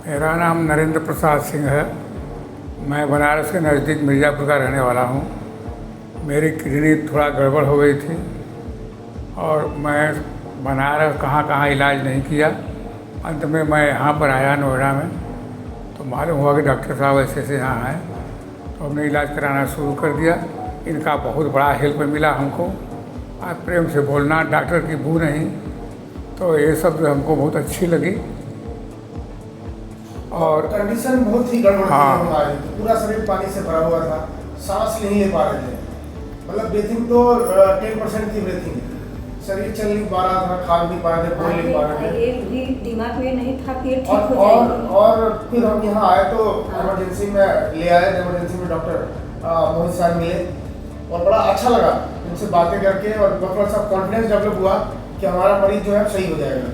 मेरा नाम नरेंद्र प्रसाद सिंह है। मैं बनारस के नज़दीक मिर्ज़ापुर का रहने वाला हूँ। मेरी किडनी थोड़ा गड़बड़ हो गई थी और मैं बनारस कहाँ कहाँ इलाज नहीं किया। अंत में मैं यहाँ पर आया नोएडा में, तो मालूम हुआ कि डॉक्टर साहब ऐसे ऐसे यहाँ हैं, तो हमने इलाज कराना शुरू कर दिया। इनका बहुत बड़ा हेल्प मिला हमको। आप प्रेम से बोलना, डॉक्टर की बू नहीं, तो ये सब जो हमको बहुत अच्छी लगी। और कंडीशन बहुत ही गड़बड़ थी हमारी, तो पूरा शरीर पानी से भरा हुआ था, सांस नहीं ले पा रहे थे। मतलब ब्रीथिंग तो 10% की ब्रीथिंग, शरीर चल नहीं पा रहा था, खा नहीं पा रहे थे, बोल नहीं पा रहे थे। ये भी दिमाग में नहीं था कि ठीक हो जाएगी। और फिर हम यहाँ आए तो इमरजेंसी में ले आए। इमरजेंसी में डॉक्टर मोहित साहब मिले और बड़ा अच्छा लगा उनसे बातें करके, और डॉक्टर साहब कॉन्फिडेंस डेवलप हुआ कि हमारा मरीज जो है सही हो जाएगा।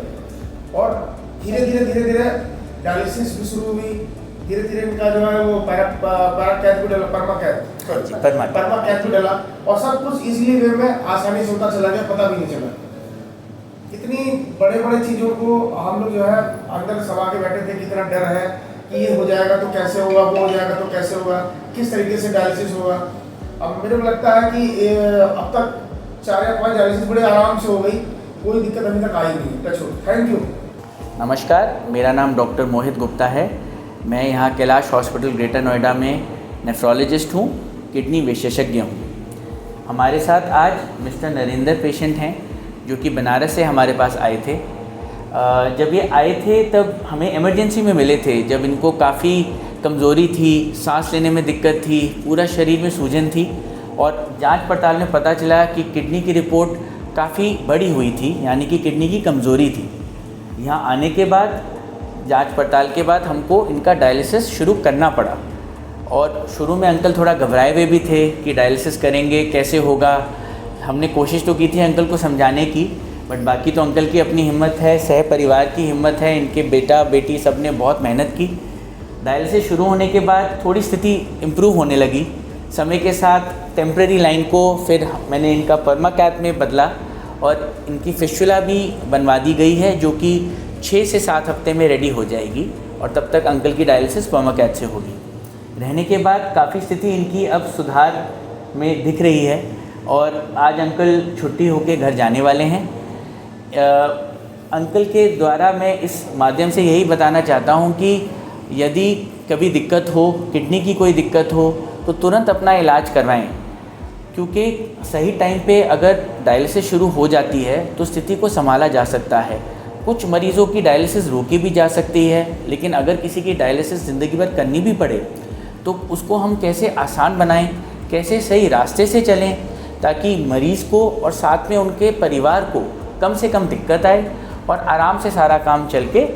और धीरे धीरे डायलिसिस भी शुरू हुई। धीरे धीरे इनका जो है वो पैराकैथ भी डला, परमाकैथ भी डला, और सब कुछ इजीली वे में आसानी से होता चला गया, पता भी नहीं चला। इतनी बड़े बड़े चीज़ों को हम लोग जो है अंदर समा के बैठे थे, कितना डर है कि ये हो जाएगा तो कैसे होगा, वो हो जाएगा तो कैसे होगा, किस तरीके से डायलिसिस होगा। अब मेरे को लगता है कि अब तक 4 या 5 डायलिसिस बड़े आराम से हो गई, कोई दिक्कत अभी तक आई नहीं। Touch wood. Thank you. नमस्कार, मेरा नाम डॉक्टर मोहित गुप्ता है। मैं यहाँ कैलाश हॉस्पिटल ग्रेटर नोएडा में नेफ्रोलॉजिस्ट हूँ, किडनी विशेषज्ञ हूँ। हमारे साथ आज मिस्टर नरेंद्र पेशेंट हैं जो कि बनारस से हमारे पास आए थे। जब ये आए थे तब हमें इमरजेंसी में मिले थे, जब इनको काफ़ी कमज़ोरी थी, सांस लेने में दिक्कत थी, पूरा शरीर में सूजन थी, और जांच पड़ताल में पता चला कि किडनी की रिपोर्ट काफ़ी बड़ी हुई थी, यानी कि किडनी की कमज़ोरी थी। यहाँ आने के बाद जांच पड़ताल के बाद हमको इनका डायलिसिस शुरू करना पड़ा। और शुरू में अंकल थोड़ा घबराए हुए भी थे कि डायलिसिस करेंगे कैसे होगा। हमने कोशिश तो की थी अंकल को समझाने की, बट बाकी तो अंकल की अपनी हिम्मत है, सह परिवार की हिम्मत है, इनके बेटा बेटी सब ने बहुत मेहनत की। डायलिसिस शुरू होने के बाद थोड़ी स्थिति इम्प्रूव होने लगी। समय के साथ टेम्प्रेरी लाइन को फिर मैंने इनका परमाकैथ में बदला और इनकी फिस्टुला भी बनवा दी गई है, जो कि 6 से 7 हफ्ते में रेडी हो जाएगी, और तब तक अंकल की डायलिसिस परमाकैथ से होगी। रहने के बाद काफ़ी स्थिति इनकी अब सुधार में दिख रही है, और आज अंकल छुट्टी होकर घर जाने वाले हैं। अंकल के द्वारा मैं इस माध्यम से यही बताना चाहता हूँ कि यदि कभी दिक्कत हो, किडनी की कोई दिक्कत हो, तो तुरंत अपना इलाज करवाएं, क्योंकि सही टाइम पे अगर डायलिसिस शुरू हो जाती है तो स्थिति को संभाला जा सकता है। कुछ मरीज़ों की डायलिसिस रोकी भी जा सकती है, लेकिन अगर किसी की डायलिसिस ज़िंदगी भर करनी भी पड़े तो उसको हम कैसे आसान बनाएं, कैसे सही रास्ते से चलें, ताकि मरीज़ को और साथ में उनके परिवार को कम से कम दिक्कत आए और आराम से सारा काम चल के,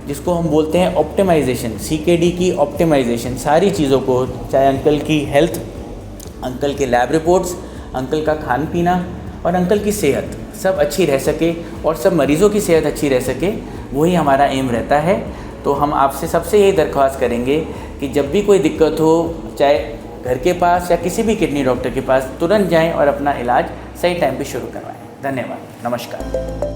जिसको हम बोलते हैं ऑप्टिमाइजेशन, CKD की ऑप्टिमाइजेशन, सारी चीज़ों को, चाहे अंकल की हेल्थ, अंकल के लैब रिपोर्ट्स, अंकल का खान पीना और अंकल की सेहत सब अच्छी रह सके, और सब मरीज़ों की सेहत अच्छी रह सके, वही हमारा एम रहता है। तो हम आपसे सबसे यही दरख्वास्त करेंगे कि जब भी कोई दिक्कत हो, चाहे घर के पास या किसी भी किडनी डॉक्टर के पास, तुरंत जाएं और अपना इलाज सही टाइम पे शुरू करवाएं। धन्यवाद। नमस्कार।